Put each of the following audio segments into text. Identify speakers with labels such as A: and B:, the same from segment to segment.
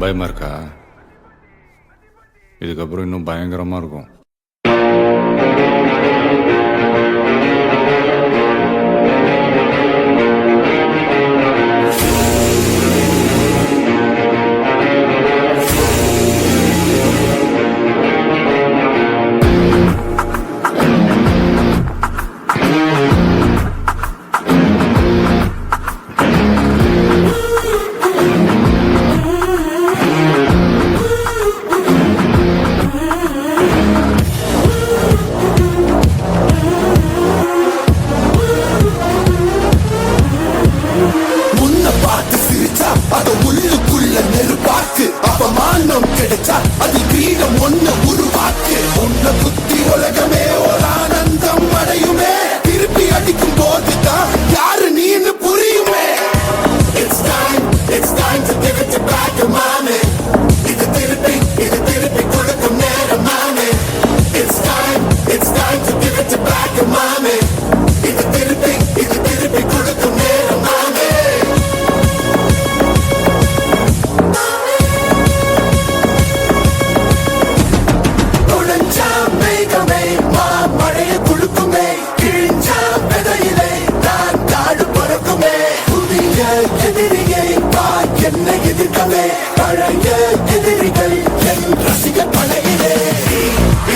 A: பயமா இருக்கா? இதுக்கப்புறம் இன்னும் பயங்கரமா இருக்கும்.
B: கிடைச்சா அது கிரீடம் ஒண்ணு உருவாக்கு உன்ன புத்தி உலகமே ஒரு ஆனந்தம் அடையுமே திருப்பி அடிக்கும் போதுதான் யாரு நீன்னு புரியுமே. It's time to give it back to mommy. இது திருப்பி கொடுக்கும் நேரம் மாமே. It's time to give it back to mommy. இது திருப்பி கொடுக்கும் நேரம் மாமே. மழையை குழுக்குமே கிழிஞ்சா வெதையிலே நான் காடு பறக்குமே புதிய எதிரியை என்ன எதிர்க்கவே பழைய எதிரிகள் என் ரசிக பழையிலே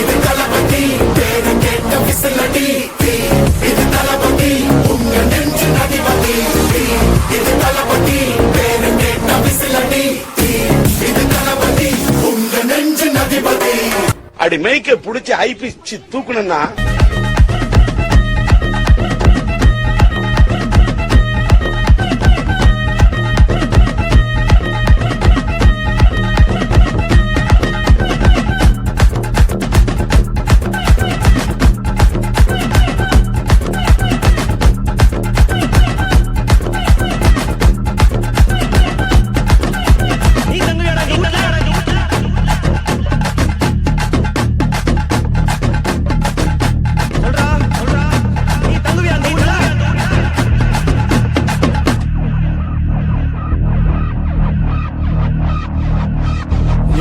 B: இது தளபதி பேரு கேட்ட விசிலடி இது தளபதி உங்க நெஞ்சு நதிபதி இது தளபதி பேரு கேட்ட விசிலடி இது தளபதி உங்க நெஞ்சு நதிபதி.
C: அடி மேய்க்க புடிச்சு ஐபிச்சு தூக்கணும்னா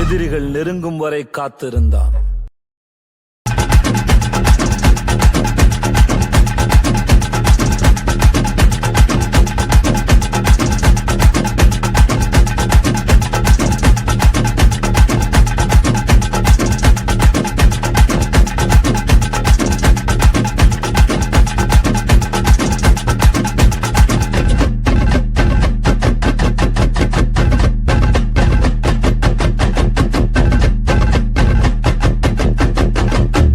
D: எதிரிகள் நெருங்கும் வரை காத்திருந்தான்.